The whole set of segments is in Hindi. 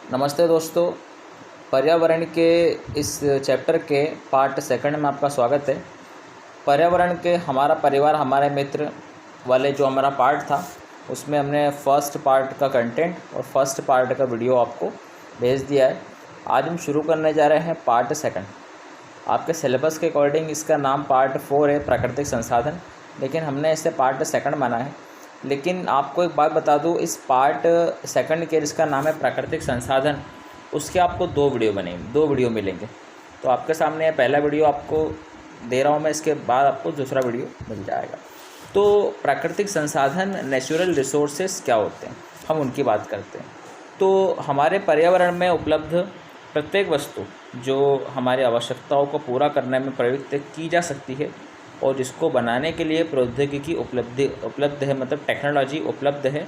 नमस्ते दोस्तों। पर्यावरण के इस चैप्टर के पार्ट सेकंड में आपका स्वागत है। पर्यावरण के हमारा परिवार हमारे मित्र वाले जो हमारा पार्ट था उसमें हमने फर्स्ट पार्ट का कंटेंट और फर्स्ट पार्ट का वीडियो आपको भेज दिया है। आज हम शुरू करने जा रहे हैं पार्ट सेकंड। आपके सिलेबस के अकॉर्डिंग इसका नाम पार्ट 4 है, प्राकृतिक संसाधन, लेकिन हमने इसे पार्ट सेकंड माना है। लेकिन आपको एक बात बता दूं, इस पार्ट सेकंड के जिसका नाम है प्राकृतिक संसाधन, उसके आपको दो वीडियो मिलेंगे। तो आपके सामने ये पहला वीडियो आपको दे रहा हूं मैं, इसके बाद आपको दूसरा वीडियो मिल जाएगा। तो प्राकृतिक संसाधन, नेचुरल रिसोर्सेस क्या होते हैं, हम उनकी बात करते हैं। तो हमारे पर्यावरण में उपलब्ध प्रत्येक वस्तु जो हमारी आवश्यकताओं को पूरा करने में प्रयुक्त की जा सकती है और जिसको बनाने के लिए प्रौद्योगिकी उपलब्ध है, मतलब टेक्नोलॉजी उपलब्ध है,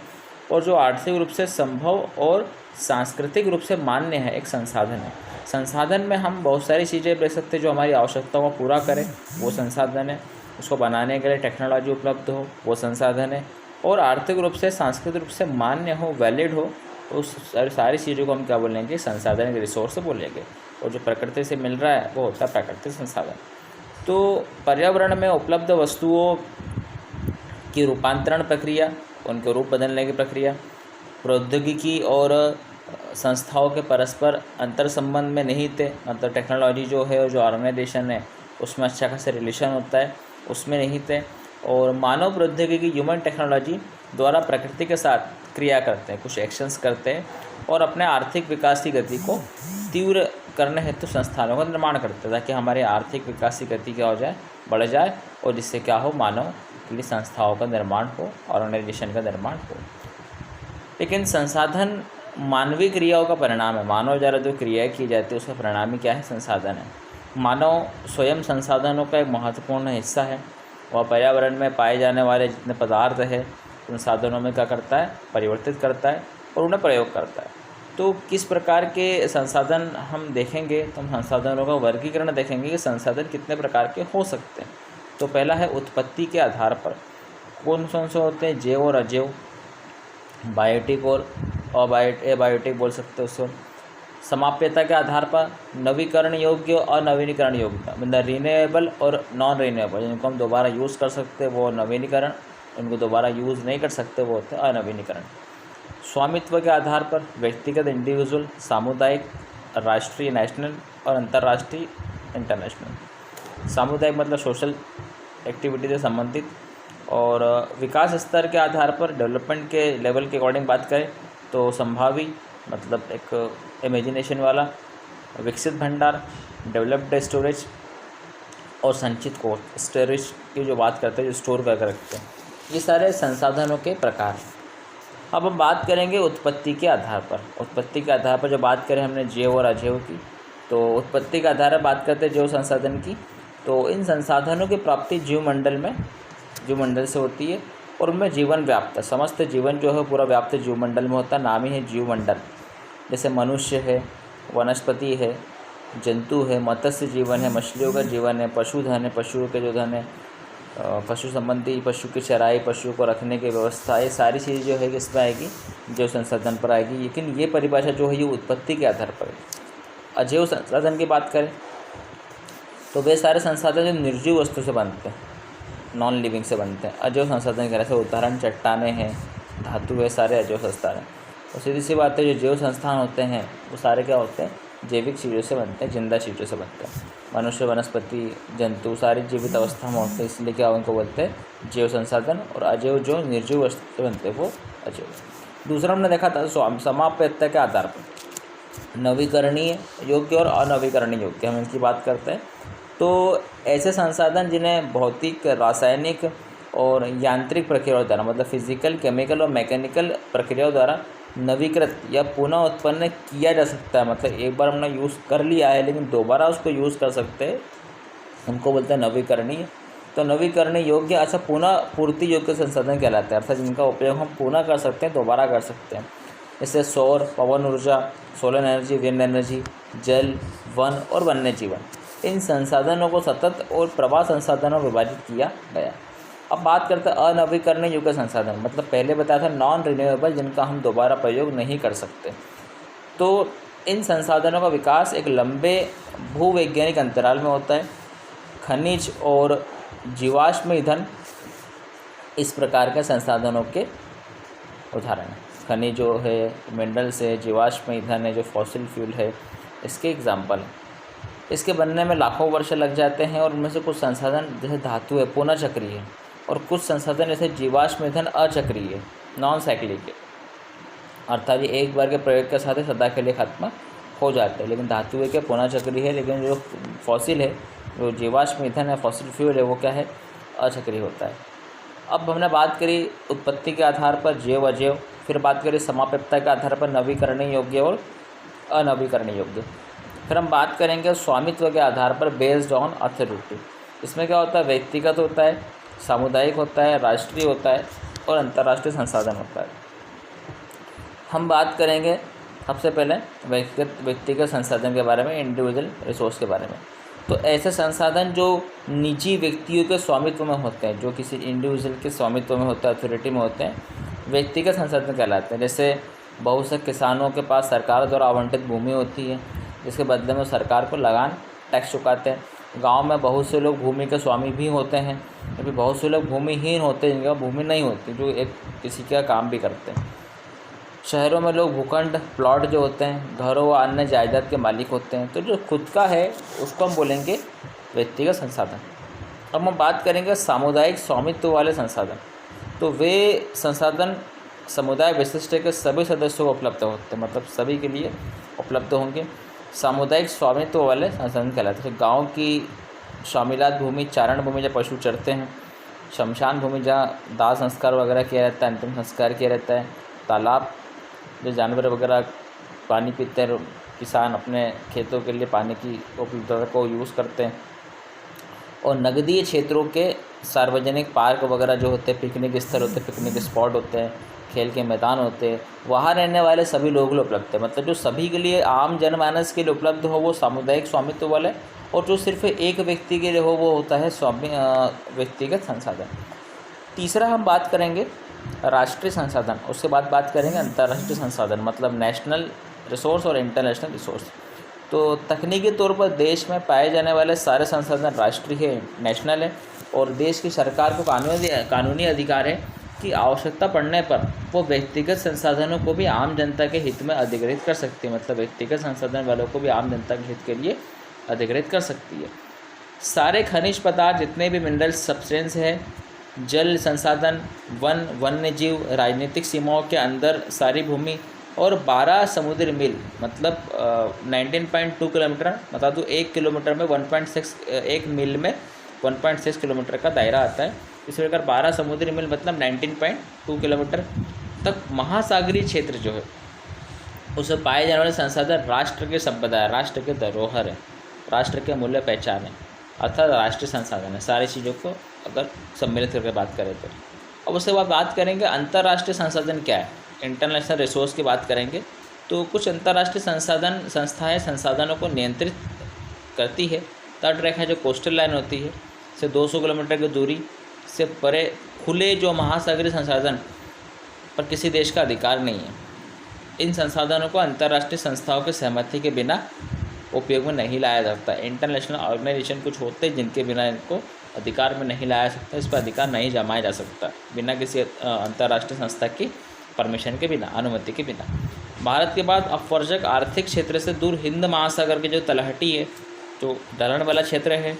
और जो आर्थिक रूप से संभव और सांस्कृतिक रूप से मान्य है, एक संसाधन है। संसाधन में हम बहुत सारी चीज़ें ले सकते हैं जो हमारी आवश्यकताओं को पूरा करें, वो संसाधन है। उसको बनाने के लिए टेक्नोलॉजी उपलब्ध हो, वो संसाधन है। और आर्थिक रूप से, सांस्कृतिक रूप से मान्य हो, वैलिड हो, उस सारी चीज़ों को हम क्या बोलेंगे? संसाधन के रिसोर्स बोलेंगे। और जो प्रकृति से मिल रहा है वो होता है प्राकृतिक संसाधन। तो पर्यावरण में उपलब्ध वस्तुओं की रूपांतरण प्रक्रिया, उनके रूप बदलने की प्रक्रिया, प्रौद्योगिकी और संस्थाओं के परस्पर अंतर संबंध में निहित है। मतलब टेक्नोलॉजी जो है और जो ऑर्गेनाइजेशन है उसमें अच्छा खासा रिलेशन होता है, उसमें निहित है। और मानव प्रौद्योगिकी, ह्यूमन टेक्नोलॉजी द्वारा प्रकृति के साथ क्रिया करते हैं, कुछ एक्शंस करते हैं और अपने आर्थिक विकास की गति को तीव्र करने हेतु संस्थानों का निर्माण करते हैं, ताकि हमारे आर्थिक विकास की गति क्या हो जाए? बढ़ जाए, और जिससे क्या हो? मानव के लिए संस्थाओं का निर्माण हो, ऑर्गेनाइजेशन का निर्माण हो। लेकिन संसाधन मानवीय क्रियाओं का परिणाम है। मानव द्वारा जो क्रियाएँ की जाती है उसका परिणाम ही क्या है? संसाधन है। मानव स्वयं संसाधनों का एक महत्वपूर्ण हिस्सा है। वह पर्यावरण में पाए जाने वाले जितने पदार्थ है संसाधनों में क्या करता है? परिवर्तित करता है और उन्हें प्रयोग करता है। तो किस प्रकार के संसाधन हम देखेंगे, तो हम संसाधनों का वर्गीकरण देखेंगे कि संसाधन कितने प्रकार के हो सकते हैं। तो पहला है उत्पत्ति के आधार पर। कौन कौन से होते हैं? जैव और अजैव, बायोटिक और अबायोटिक बोल सकते हैं उसको। समाप्यता के आधार पर नवीकरण योग्य और अनवीनीकरण योग्य, मतलब रिन्यूएबल और नॉन रिन्यूएबल। जिनको हम दोबारा यूज़ कर सकते हैं वो नवीनीकरण, उनको दोबारा यूज़ नहीं कर सकते वो होते हैं अनवीनीकरण। स्वामित्व के आधार पर व्यक्तिगत, इंडिविजुअल, सामुदायिक, राष्ट्रीय नेशनल और अंतर्राष्ट्रीय इंटरनेशनल। सामुदायिक मतलब सोशल एक्टिविटी से संबंधित। और विकास स्तर के आधार पर, डेवलपमेंट के लेवल के अकॉर्डिंग बात करें तो संभावी मतलब एक इमेजिनेशन वाला, विकसित भंडार, डेवलप्ड स्टोरेज और संचित कोष। स्टोरेज की जो बात करते हैं, जो स्टोर करके रखते हैं, ये सारे संसाधनों के प्रकार। अब हम बात करेंगे उत्पत्ति के आधार पर। उत्पत्ति के आधार पर जो बात करें हमने जैव और अजैव की, तो उत्पत्ति के आधार पर बात करते हैं जैव संसाधन की। तो इन संसाधनों की प्राप्ति जीवमंडल से होती है और उनमें जीवन व्याप्त है। समस्त जीवन जो है पूरा व्याप्त जीवमंडल में होता है, नाम ही है जीवमंडल। जैसे मनुष्य है, वनस्पति है, जंतु है, मत्स्य जीवन है, मछलियों का जीवन है, पशुधन है, पशुओं के जो धन है, पशु संबंधी, पशु की चराई, पशुओं को रखने की व्यवस्था, ये सारी चीज़ जो है किस पर आएगी? जैव संसाधन पर आएगी। लेकिन ये परिभाषा जो है ये उत्पत्ति के आधार पर है। अजैव संसाधन की बात करें तो वे सारे संसाधन जो निर्जीव वस्तु से बनते हैं, नॉन लिविंग से बनते हैं, अजैव संसाधन के जैसे उदाहरण चट्टानें हैं, धातु है, सारे अजैव संस्थान हैं। और सीधी सी बात है, जो जैव संस्थान होते हैं वो सारे क्या होते हैं? जैविक चीज़ों से बनते हैं, जिंदा चीज़ों से बनते हैं। मनुष्य, वनस्पति, जंतु सारी जीवित अवस्था में होते हैं, इसलिए क्या उनको बोलते हैं? जैव संसाधन। और अजैव जो निर्जीव वस्तु से बनते हैं वो अजैव। दूसरा हमने देखा था समाप्यता के आधार पर नवीकरणीय योग्य और अनवीकरणीय योग्य, हम इनकी बात करते हैं। तो ऐसे संसाधन जिन्हें भौतिक, रासायनिक और यांत्रिक प्रक्रियाओं द्वारा, मतलब फिजिकल, केमिकल और मैकेनिकल प्रक्रियाओं द्वारा नवीकृत या पुनः उत्पन्न किया जा सकता है। मतलब एक बार हमने यूज़ कर लिया है लेकिन दोबारा उसको यूज़ कर सकते हैं, उनको बोलते हैं नवीकरणीय। तो नवीकरणीय योग्य, अच्छा, पुनः पूर्ति योग्य संसाधन कहलाते हैं, अर्थात जिनका उपयोग हम पुनः कर सकते हैं, दोबारा कर सकते हैं। जैसे सौर, पवन ऊर्जा, सोलर एनर्जी, विंड एनर्जी, जल, वन और वन्य जीवन। इन संसाधनों को सतत और प्रवाह संसाधनों में विभाजित किया गया। अब बात करते हैं अनवीकरणीय योग्य संसाधन, मतलब पहले बताया था नॉन रिन्यूएबल, जिनका हम दोबारा प्रयोग नहीं कर सकते। तो इन संसाधनों का विकास एक लंबे भूवैज्ञानिक अंतराल में होता है। खनिज और जीवाश्म ईंधन इस प्रकार के संसाधनों के उदाहरण हैं। खनिज जो है, मिनरल्स है, जीवाश्म ईंधन है, जो फॉसिल फ्यूल है, इसके एग्जाम्पल हैं। इसके बनने में लाखों वर्ष लग जाते हैं और उनमें से कुछ संसाधन जैसे धातु है पुनः चक्रीय है, और कुछ संसाधन जैसे जीवाश्म ईंधन अचक्रीय है, नॉन साइक्लिक है, अर्थात ये एक बार के प्रयोग के साथ ही सदा के लिए खत्म हो जाते हैं। लेकिन धातु है क्या, पुनः चक्रीय है। लेकिन जो फॉसिल है, जो जीवाश्म ईंधन है, फॉसिल फ्यूल है, वो क्या है, अचक्रीय होता है। अब हमने बात करी उत्पत्ति के आधार पर जैव अजैव, फिर बात करी समाप्यता के आधार पर नवीकरणीय योग्य और अनवीकरणीय योग्य, फिर हम बात करेंगे स्वामित्व के आधार पर बेस्ड ऑन अथॉरिटी। इसमें क्या होता है, व्यक्तिगत होता है, सामुदायिक होता है, राष्ट्रीय होता है और अंतर्राष्ट्रीय संसाधन होता है। हम बात करेंगे सबसे पहले व्यक्तिगत संसाधन के बारे में, इंडिविजुअल रिसोर्स के बारे में। तो ऐसे संसाधन जो निजी व्यक्तियों के स्वामित्व में होते हैं, जो किसी इंडिविजुअल के स्वामित्व में होते हैं, अथॉरिटी में होते हैं, व्यक्तिगत संसाधन कहलाते हैं। जैसे बहुत से किसानों के पास सरकार द्वारा आवंटित भूमि होती है, जिसके बदले में सरकार को लगान टैक्स चुकाते हैं। गांव में बहुत से लोग भूमि के स्वामी भी होते हैं, क्योंकि बहुत से लोग भूमिहीन होते हैं, जिनका भूमि नहीं होती, जो एक किसी का काम भी करते हैं। शहरों में लोग भूखंड, प्लॉट जो होते हैं, घरों व अन्य जायदाद के मालिक होते हैं। तो जो खुद का है उसको हम बोलेंगे व्यक्तिगत संसाधन। अब हम बात करेंगे सामुदायिक स्वामित्व वाले संसाधन। तो वे संसाधन समुदाय विशिष्ट के सभी सदस्यों को उपलब्ध होते हैं, मतलब सभी के लिए उपलब्ध होंगे। सामुदायिक स्वामित्व वाले संसाधन कहलाते हैं। गाँव की शामिलात भूमि, चारण भूमि जहाँ पशु चरते हैं, शमशान भूमि जहाँ दाह संस्कार वगैरह किया रहता है, अंतिम संस्कार किया रहता है, तालाब जो जानवर वगैरह पानी पीते हैं, किसान अपने खेतों के लिए पानी की उपलब्धता को यूज़ करते हैं, और नगदीय क्षेत्रों के सार्वजनिक पार्क वगैरह जो होते हैं, पिकनिक स्थल होते हैं, पिकनिक स्पॉट होते हैं, खेल के मैदान होते हैं, वहाँ रहने वाले सभी लोगों के लिए उपलब्ध है। मतलब जो सभी के लिए, आम जनमानस के लिए उपलब्ध हो, वो सामुदायिक स्वामित्व वाले, और जो सिर्फ एक व्यक्ति के लिए हो, वो होता है व्यक्तिगत संसाधन। तीसरा हम बात करेंगे राष्ट्रीय संसाधन, उसके बाद बात करेंगे अंतर्राष्ट्रीय संसाधन, मतलब नेशनल रिसोर्स और इंटरनेशनल रिसोर्स। तो तकनीकी तौर पर देश में पाए जाने वाले सारे संसाधन राष्ट्रीय है, नेशनल है, और देश की सरकार को कानूनी अधिकार है कि आवश्यकता पड़ने पर वो व्यक्तिगत संसाधनों को भी आम जनता के हित में अधिग्रहित कर सकती है। मतलब व्यक्तिगत संसाधन वालों को भी आम जनता के हित के लिए अधिग्रहित कर सकती है। सारे खनिज पदार्थ, जितने भी मिनरल्स, सब्सटेंस है, जल संसाधन, वन्य जीव, राजनीतिक सीमाओं के अंदर सारी भूमि, और 12 समुद्री मील, मतलब 19.2 किलोमीटर, बता दूँ 1 किलोमीटर में 1.6, 1 मील में 1.6 किलोमीटर का दायरा आता है। इस प्रकार 12 समुद्री मील मतलब 19.2 किलोमीटर तक महासागरीय क्षेत्र जो है, उसमें पाए जाने वाले संसाधन राष्ट्र के संपदा है, राष्ट्र के धरोहर है, राष्ट्र के मूल्य पहचान है, अर्थात राष्ट्रीय संसाधन है। सारी चीज़ों को अगर सम्मिलित करके बात करें तो। अब उसके बाद बात करेंगे अंतर्राष्ट्रीय संसाधन क्या है, इंटरनेशनल रिसोर्स की बात करेंगे। तो कुछ अंतर्राष्ट्रीय संस्थाएं संसाधनों को नियंत्रित करती है। तटरेखा जो कोस्टल लाइन होती है से 200 किलोमीटर की दूरी से परे खुले जो महासागरीय संसाधन पर किसी देश का अधिकार नहीं है। इन संसाधनों को अंतर्राष्ट्रीय संस्थाओं की सहमति के बिना उपयोग में नहीं लाया जाता। इंटरनेशनल ऑर्गेनाइजेशन कुछ होते हैं जिनके बिना इनको अधिकार में नहीं लाया सकता, इस पर अधिकार नहीं जमाया जा सकता बिना किसी अंतर्राष्ट्रीय संस्था की परमिशन के बिना, अनुमति के बिना। भारत के बाद अपवर्जक आर्थिक क्षेत्र से दूर हिंद महासागर की जो तलहटी है, जो ढलान वाला क्षेत्र है,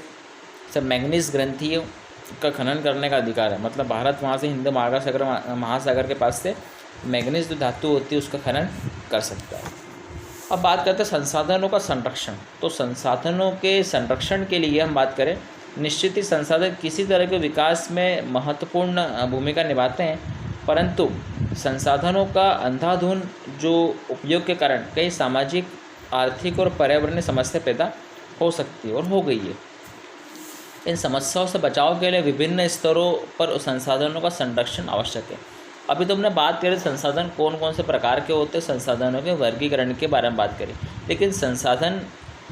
सब मैंगनीज ग्रंथियों का खनन करने का अधिकार है। मतलब भारत वहाँ से हिंद महासागर के पास से मैंगनीज जो धातु होती है उसका खनन कर सकता है। अब बात करते हैं संसाधनों का संरक्षण। तो संसाधनों के संरक्षण के लिए हम बात करें, निश्चित ही संसाधन किसी तरह के विकास में महत्वपूर्ण भूमिका निभाते हैं, परंतु संसाधनों का अंधाधुंध जो उपयोग के कारण कई सामाजिक, आर्थिक और पर्यावरणीय समस्या पैदा हो सकती है और हो गई है। इन समस्याओं से बचाव के लिए विभिन्न स्तरों पर संसाधनों का संरक्षण आवश्यक है। अभी तो हमने बात करी संसाधन कौन कौन से प्रकार के होते हैं, संसाधनों के वर्गीकरण के बारे में बात करें, लेकिन संसाधन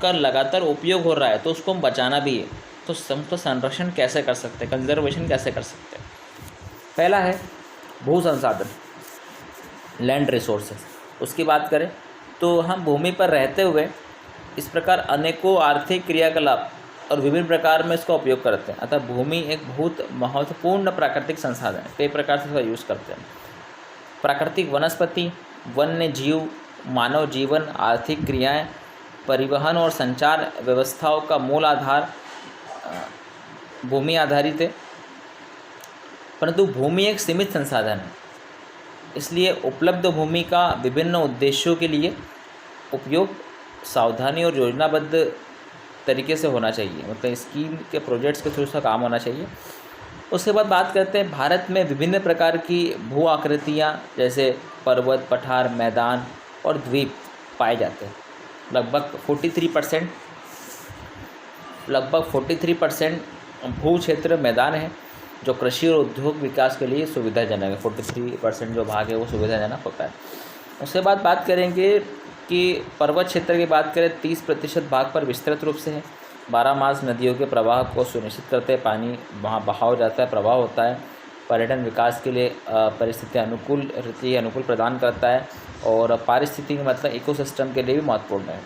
का लगातार उपयोग हो रहा है तो उसको हम बचाना भी है। तो हम संरक्षण कैसे कर सकते हैं, कंजर्वेशन कैसे कर सकते हैं? पहला है भू संसाधन, लैंड रिसोर्सेज। उसकी बात करें तो हम भूमि पर रहते हुए इस प्रकार अनेकों आर्थिक क्रियाकलाप और विभिन्न प्रकार में इसका उपयोग करते हैं। अतः भूमि एक बहुत महत्वपूर्ण प्राकृतिक संसाधन है, कई प्रकार से इसका यूज़ करते हैं। प्राकृतिक वनस्पति, वन्य जीव, मानव जीवन, आर्थिक क्रियाएं, परिवहन और संचार व्यवस्थाओं का मूल आधार भूमि आधारित है। परंतु भूमि एक सीमित संसाधन है, इसलिए उपलब्ध भूमि का विभिन्न उद्देश्यों के लिए उपयोग सावधानी और योजनाबद्ध तरीके से होना चाहिए, मतलब स्कीम के प्रोजेक्ट्स के थ्रू उसका काम होना चाहिए। उसके बाद बात करते हैं भारत में विभिन्न प्रकार की भू आकृतियाँ जैसे पर्वत, पठार, मैदान और द्वीप पाए जाते हैं। लगभग 43% भू क्षेत्र मैदान है जो कृषि और उद्योग विकास के लिए सुविधाजनक है। 43% जो भाग है वो सुविधाजनक होता है। उसके बाद बात करेंगे कि पर्वत क्षेत्र की बात करें 30% भाग पर विस्तृत रूप से है। 12 मास नदियों के प्रवाह को सुनिश्चित करते हैं, पानी वहाँ बहाव जाता है, प्रवाह होता है। पर्यटन विकास के लिए परिस्थिति अनुकूल प्रदान करता है और पारिस्थितिकी मतलब इकोसिस्टम के लिए भी महत्वपूर्ण है।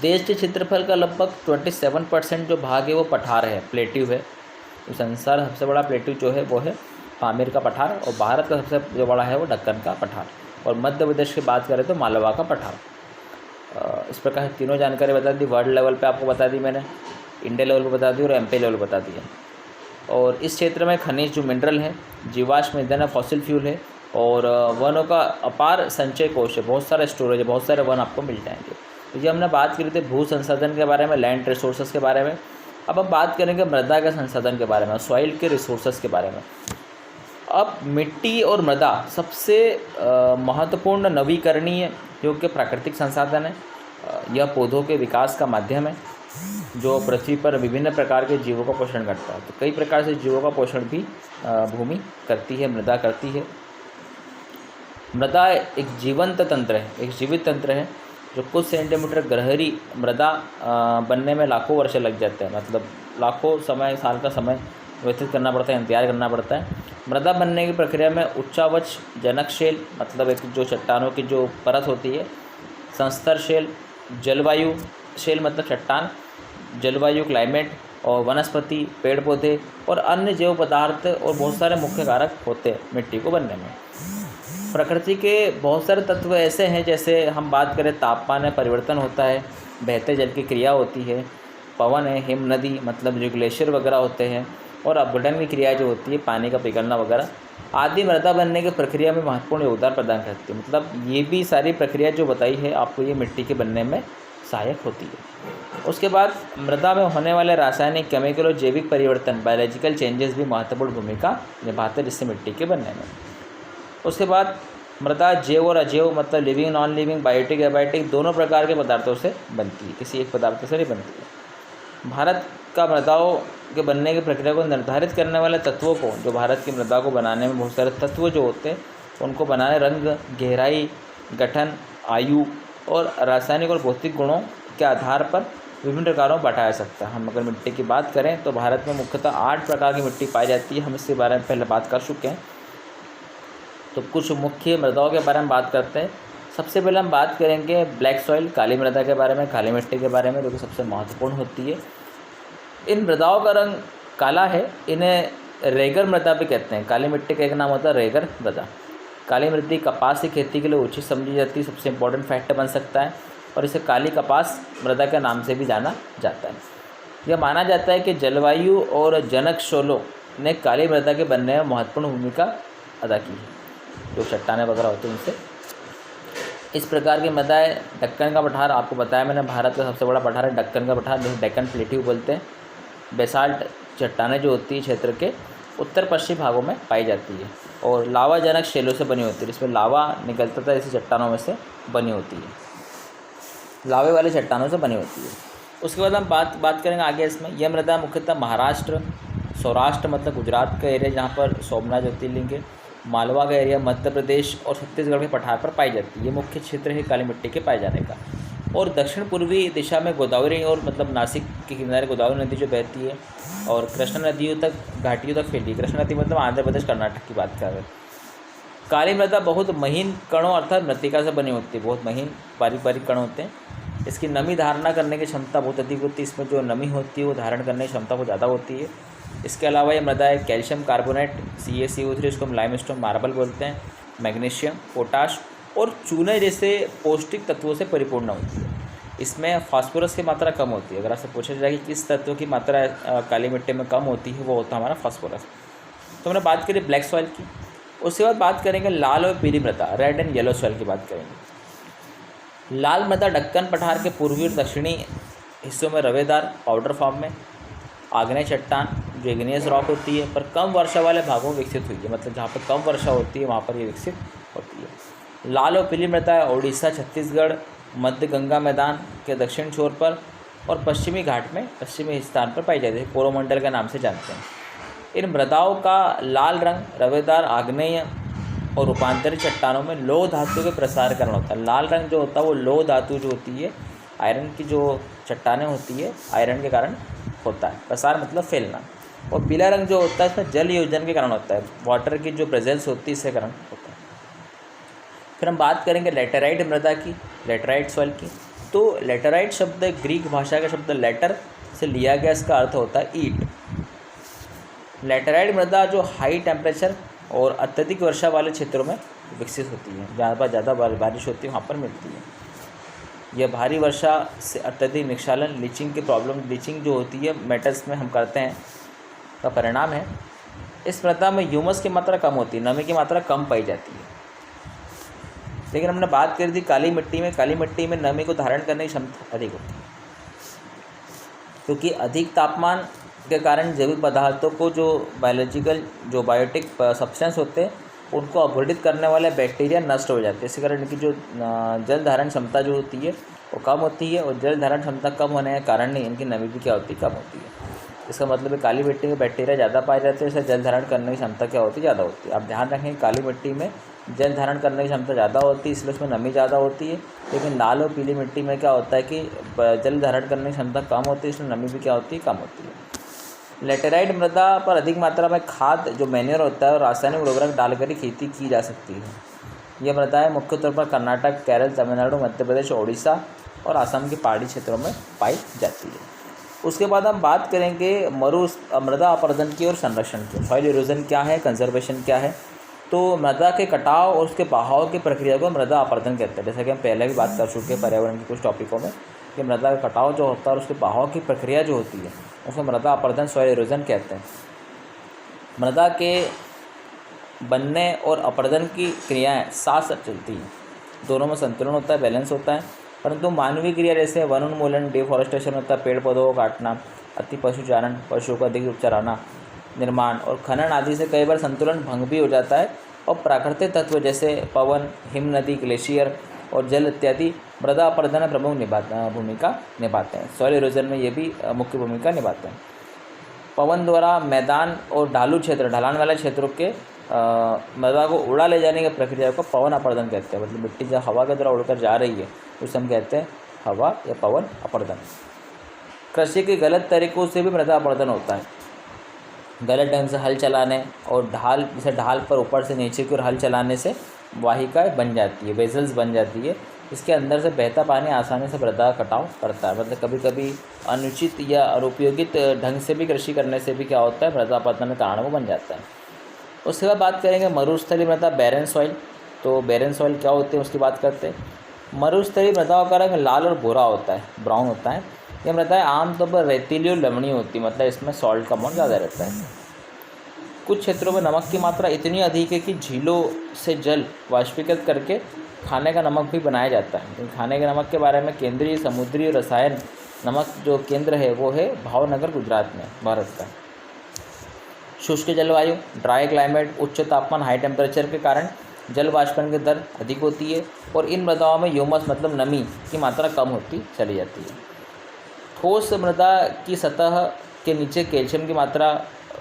देश के क्षेत्रफल का लगभग 27% जो भाग है वो पठार है, प्लेट्यू है। संसार सबसे बड़ा प्लेट्यू जो है वो है पामीर का पठार और भारत का सबसे जो बड़ा है वो दक्कन का पठार और मध्य प्रदेश की बात करें तो मालवा का पठार। इस प्रकार तीनों जानकारी बता दी। वर्ल्ड लेवल पे आपको बता दी मैंने, इंडिया लेवल पे बता दी और एमपी लेवल बता दिया। और इस क्षेत्र में खनिज जो मिनरल है, जीवाश्म ईंधन है, फॉसिल फ्यूल है और वनों का अपार संचय कोश है, बहुत सारा स्टोरेज है, बहुत सारे वन आपको मिल जाएंगे। तो ये हमने बात करी थी भू संसाधन के बारे में, लैंड रिसोर्सेज के बारे में। अब हम बात करेंगे मृदा के संसाधन के बारे में, सॉइल के रिसोर्सेज के बारे में। अब मिट्टी और मृदा सबसे महत्वपूर्ण नवीकरणीय योग्य प्राकृतिक संसाधन है। यह पौधों के विकास का माध्यम है जो पृथ्वी पर विभिन्न प्रकार के जीवों का पोषण करता है। तो कई प्रकार से जीवों का पोषण भी भूमि करती है, मृदा करती है। मृदा एक जीवंत तंत्र है, एक जीवित तंत्र है जो कुछ सेंटीमीटर गहरी मृदा बनने में लाखों वर्ष लग जाते हैं, मतलब लाखों साल का समय व्यतीत करना पड़ता है, इंतजार करना पड़ता है। मृदा बनने की प्रक्रिया में उच्चावच जनक शेल मतलब एक जो चट्टानों की जो परत होती है, संस्तर शेल, जलवायु शेल मतलब चट्टान, जलवायु क्लाइमेट और वनस्पति, पेड़ पौधे और अन्य जैव पदार्थ और बहुत सारे मुख्य कारक होते हैं मिट्टी को बनने में। प्रकृति के बहुत सारे तत्व ऐसे हैं, जैसे हम बात करें तापमान में परिवर्तन होता है, बहते जल की क्रिया होती है, पवन है, हिम नदी मतलब जो ग्लेशियर वगैरह होते हैं और अपघटन की क्रिया जो होती है, पानी का पिघलना वगैरह आदि मृदा बनने की प्रक्रिया में महत्वपूर्ण योगदान प्रदान करती है। मतलब ये भी सारी प्रक्रिया जो बताई है आपको, ये मिट्टी के बनने में सहायक होती है। उसके बाद मृदा में होने वाले रासायनिक, केमिकल और जैविक परिवर्तन, बायोलॉजिकल चेंजेस भी महत्वपूर्ण भूमिका निभाते हैं जिससे मिट्टी के बनने में। उसके बाद मृदा जैव और अजैव मतलब living, non living, biotic, abiotic दोनों प्रकार के पदार्थों से बनती है, किसी एक पदार्थ से नहीं बनती है। भारत का मृदाओं के बनने की प्रक्रिया को निर्धारित करने वाले तत्वों को, जो भारत की मृदा को बनाने में बहुत सारे तत्व जो होते हैं उनको बनाने रंग, गहराई, गठन, आयु और रासायनिक और भौतिक गुणों के आधार पर विभिन्न प्रकारों में बांटा जा सकता है। हम अगर मिट्टी की बात करें तो भारत में मुख्यतः 8 प्रकार की मिट्टी पाई जाती है। हम इसके बारे में पहले बात कर चुके हैं। तो कुछ मुख्य मृदाओं के बारे में बात करते हैं। सबसे पहले हम बात करेंगे ब्लैक सॉइल, काली मृदा के बारे में, काली मिट्टी के बारे में, जो कि सबसे महत्वपूर्ण होती है। इन मृदाओं का रंग काला है, इन्हें रेगर मृदा भी कहते हैं। काली मिट्टी का एक नाम होता है रेगर मृदा। काली मिट्टी कपास की खेती के लिए उचित समझी जाती है, सबसे इम्पोर्टेंट फैक्टर बन सकता है और इसे काली कपास मृदा के नाम से भी जाना जाता है। यह माना जाता है कि जलवायु और जनक शोलों ने काली मृदा के बनने में महत्वपूर्ण भूमिका अदा की है, जो चट्टानें वगैरह होती हैं उनसे। इस प्रकार की मृदाएँ, दक्कन का पठार आपको बताया मैंने, भारत का सबसे बड़ा पठार है दक्कन का पठार, जिसे डेक्कन प्लेट्यू बोलते हैं। बेसाल्ट चट्टानें जो होती है क्षेत्र के उत्तर पश्चिम भागों में पाई जाती है और लावा जनक शेलों से बनी होती है, जिसमें लावा निकलता था, इसी चट्टानों में से बनी होती है, लावे वाली चट्टानों से बनी होती है। उसके बाद हम बात करेंगे आगे इसमें। यह मृदा मुख्यतः महाराष्ट्र, सौराष्ट्र मतलब गुजरात का एरिया जहाँ पर सोमनाथ ज्योतिर्लिंग है, मालवा का एरिया, मध्य प्रदेश और छत्तीसगढ़ के पठार पर पाई जाती है। ये मुख्य क्षेत्र है काली मिट्टी के पाए जाने का। और दक्षिण पूर्वी दिशा में गोदावरी और मतलब नासिक के किनारे गोदावरी नदी जो बहती है और कृष्णा नदियों तक, घाटियों तक फैली। कृष्णा नदी मतलब आंध्र प्रदेश कर्नाटक की बात कर रहे हैं। काली मृदा बहुत महीन कणों अर्थात मृत्तिका से बनी होती है, बहुत महीन बारीक बारीक कण होते हैं। इसकी नमी धारणा करने की क्षमता बहुत अधिक होती है, इसमें जो नमी होती है वो धारण करने की क्षमता बहुत ज़्यादा होती है। इसके अलावा ये मृदा है कैल्शियम कार्बोनेट CaCO3, इसको हम लाइमस्टोन मार्बल बोलते हैं, मैग्नीशियम, पोटाश और चूने जैसे पौष्टिक तत्वों से परिपूर्ण होती है। इसमें फास्फोरस की मात्रा कम होती है। अगर आपसे पूछा जाए कि किस तत्व की मात्रा काली मिट्टी में कम होती है, वो होता है हमारा फास्फोरस। तो हमने बात करी ब्लैक सॉइल की। उसके बाद बात करेंगे लाल और पीली मृदा, रेड एंड येलो सॉइल की बात करेंगे। लाल मृदा दक्कन पठार के पूर्वी और दक्षिणी हिस्सों में रवेदार पाउडर फॉर्म में आग्नेय चट्टान जो इग्नियस रॉक होती है, पर कम वर्षा वाले भागों में विकसित हुई है, मतलब जहाँ पर कम वर्षा होती है वहाँ पर ये विकसित होती है। लाल और पीली मृदा ओडिशा, छत्तीसगढ़, मध्य गंगा मैदान के दक्षिण छोर पर और पश्चिमी घाट में पश्चिमी स्थान पर पाई जाती है, कोरोमंडल के नाम से जानते हैं। इन मृदाओं का लाल रंग रवेदार आग्नेय और रूपांतरित चट्टानों में लौह धातु के प्रसार कारण होता है। लाल रंग जो होता है वो लौह धातु जो होती है, आयरन की जो चट्टानें होती है, आयरन के कारण होता है। प्रसार मतलब फैलना। और पीला रंग जो होता है इसमें जल योजन के कारण होता है, वाटर की जो प्रेजेंस होती है इसके कारण होता है। फिर हम बात करेंगे लेटेराइट मृदा की, लेटेराइट सॉइल की। तो लेटेराइट शब्द ग्रीक भाषा का शब्द लेटर से लिया गया, इसका अर्थ होता है ईट। लेटेराइट मृदा जो हाई टेम्परेचर और अत्यधिक वर्षा वाले क्षेत्रों में विकसित होती है, जहाँ पर ज़्यादा बारिश होती है वहाँ पर मिलती है। यह भारी वर्षा से अत्यधिक निक्षालन, लीचिंग की प्रॉब्लम, लीचिंग जो होती है मेटल्स में हम करते हैं, का परिणाम है। इस मृदा में ह्यूमस की मात्रा कम होती है, नमी की मात्रा कम पाई जाती है। लेकिन हमने बात कर दी काली मिट्टी में, काली मिट्टी में नमी को धारण करने की क्षमता अधिक होती है, क्योंकि अधिक तापमान के कारण जैविक पदार्थों को जो बायोलॉजिकल जो बायोटिक सब्सटेंस होते हैं उनको अवरोधित करने वाले बैक्टीरिया नष्ट हो जाते हैं। इसी कारण इनकी जो जल धारण क्षमता जो होती है वो कम होती है, और जल धारण क्षमता कम होने के कारण ही इनकी नमी भी क्या होती है, कम होती है। इसका मतलब है काली मिट्टी में बैक्टीरिया ज़्यादा पाए जाते हैं, इससे जल धारण करने की क्षमता क्या होती है, ज़्यादा होती है। आप ध्यान रखें काली मिट्टी में जल धारण करने की क्षमता ज़्यादा होती है, इसलिए उसमें नमी ज़्यादा होती है। लेकिन लाल और पीली मिट्टी में क्या होता है कि जल धारण करने की क्षमता कम होती है, इसमें नमी भी क्या होती है, कम होती है। लेटेराइट मृदा पर अधिक मात्रा में खाद जो मैन्योर होता है और रासायनिक उर्वरक डालकर ही खेती की जा सकती है। यह मृदाएँ मुख्य तौर पर कर्नाटक, केरल, तमिलनाडु, मध्य प्रदेश, ओडिशा और असम के पहाड़ी क्षेत्रों में पाई जाती है। उसके बाद हम बात करेंगे मृदा अपरदन की और संरक्षण की। सॉइल इरोजन क्या है, कंजर्वेशन क्या है। तो मृदा के कटाव और उसके बहाव की प्रक्रिया को मृदा अपरदन कहते हैं। जैसा कि हम पहले भी बात कर चुके हैं पर्यावरण के कुछ टॉपिकों में कि मृदा का कटाव जो होता है और उसके बहाव की प्रक्रिया जो होती है उसको मृदा अपरदन, सॉइल इरोजन कहते हैं। मृदा के बनने और अपरदन की क्रियाएं साथ साथ चलती हैं, दोनों में संतुलन होता है, बैलेंस होता है। परंतु मानवीय क्रिया जैसे वन उन्मूलन, डिफॉरेस्टेशन होता है, पेड़ पौधों को काटना, अति पशुचारण, पशुओं का अधिक रूप चराना, निर्माण और खनन आदि से कई बार संतुलन भंग भी हो जाता है, और प्राकृतिक तत्व जैसे पवन, हिम नदी, ग्लेशियर और जल इत्यादि मृदा अपरदन में प्रमुख भूमिका निभाते हैं। सॉइल इरोजन में ये भी मुख्य भूमिका निभाते हैं। पवन द्वारा मैदान और ढालू क्षेत्र, ढलान वाले क्षेत्रों के मृदा को उड़ा ले जाने की प्रक्रिया को पवन अपरदन कहते हैं। मतलब मिट्टी जब हवा के द्वारा उड़कर जा रही है उसे हम कहते हैं हवा या पवन अपरदन। कृषि के गलत तरीकों से भी मृदा अपरदन होता है। गलत ढंग से हल चलाने और ढाल, जैसे ढाल पर ऊपर से नीचे की ओर हल चलाने से वाहिकाएँ बन जाती है, वेजल्स बन जाती है। इसके अंदर से बहता पानी आसानी से मृदा कटाव करता है। मतलब कभी कभी अनुचित या अनुपयोगित ढंग से भी कृषि करने से भी क्या होता है, मृदा अपरदन का कारण वो बन जाता है। उसके बाद बात करेंगे मरुस्थलीय मृदा, बैरन सॉइल। तो बैरन सॉइल क्या होते हैं उसकी बात करते हैं। मरुस्थलीय मृदाओं का रंग लाल और भूरा होता है, ब्राउन होता है। यह मृदाएँ आमतौर पर रेतीली और लवणीय होती है, मतलब इसमें सॉल्ट का अमाउंट ज़्यादा रहता है। कुछ क्षेत्रों में नमक की मात्रा इतनी अधिक है कि झीलों से जल वाष्पीकृत करके खाने का नमक भी बनाया जाता है। लेकिन खाने के नमक के बारे में केंद्रीय समुद्री रसायन नमक जो केंद्र है वो है भावनगर, गुजरात में, भारत का। शुष्क जलवायु, ड्राई क्लाइमेट, उच्च तापमान, हाई टेम्परेचर के कारण जल वाष्पन की दर अधिक होती है और इन मृदाओं में ह्यूमस मतलब नमी की मात्रा कम होती चली जाती है। ठोस मृदा की सतह के नीचे कैल्शियम की मात्रा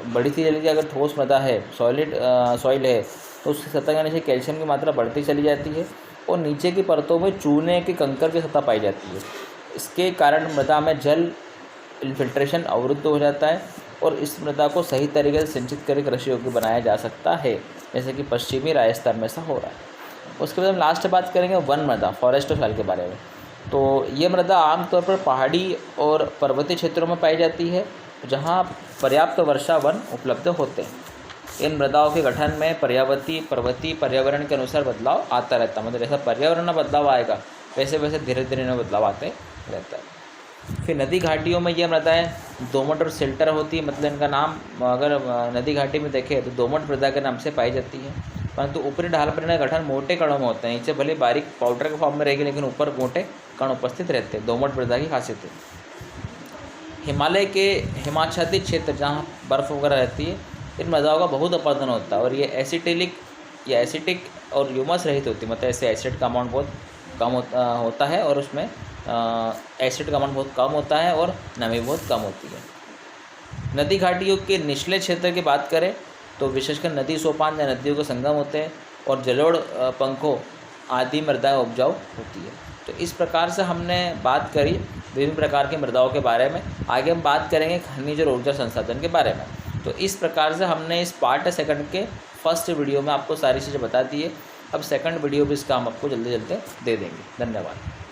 बढ़ती चली जाती है। अगर ठोस मृदा है, सॉइल है, तो उसकी सतह के नीचे कैल्शियम की मात्रा बढ़ती चली जाती है और नीचे की परतों में चूने के कंकर की सतह पाई जाती है। इसके कारण मृदा में जल इन्फिल्ट्रेशन अवरुद्ध हो जाता है और इस मृदा को सही तरीके से सिंचित करके कृषि योग्य बनाया जा सकता है। जैसे कि पश्चिमी राजस्थान में ऐसा हो रहा है। उसके बाद हम लास्ट बात करेंगे वन मृदा, फॉरेस्ट सॉइल के बारे में। तो ये मृदा आमतौर पर पहाड़ी और पर्वतीय क्षेत्रों में पाई जाती है, जहाँ पर्याप्त वर्षा वन उपलब्ध होते हैं। इन मृदाओं के गठन में पर्वतीय पर्यावरण के अनुसार बदलाव आता रहता है। मतलब जैसा पर्यावरण में बदलाव आएगा वैसे वैसे धीरे धीरे इनमें बदलाव आते रहता है। फिर नदी घाटियों में ये मृदाएँ दोमट और सिल्टर होती है। मतलब इनका नाम अगर नदी घाटी में देखें तो दोमट मृदा के नाम से पाई जाती है, परंतु ऊपरी ढाल पर इनका गठन मोटे कणों में होते हैं। नीचे भले बारीक पाउडर के फॉर्म में रहेगी, लेकिन ऊपर मोटे कण उपस्थित रहते हैं। दोमट मृदा की खासियत है। हिमालय के हिमाच्छादित क्षेत्र जहाँ बर्फ़ वगैरह रहती है, इन मृदाओं का बहुत अपरदन होता है और ये एसिटिक और ह्यूमस रहित होती है। मतलब ऐसे एसिड का अमाउंट बहुत कम होता है और उसमें एसिड का अमाउंट बहुत कम होता है और नमी बहुत कम होती है। नदी घाटियों के निचले क्षेत्र की बात करें तो विशेषकर नदी सोपान या नदियों के संगम होते हैं और जलोढ़ पंखों आदि मृदाएँ उपजाऊ होती है। तो इस प्रकार से हमने बात करी विभिन्न प्रकार की मृदाओं के बारे में। आगे हम बात करेंगे खनिज और ऊर्जा संसाधन के बारे में। तो इस प्रकार से हमने इस पार्ट सेकंड के फर्स्ट वीडियो में आपको सारी चीज़ें बता दी है। अब सेकंड वीडियो भी इसका हम आपको जल्दी दे देंगे। धन्यवाद।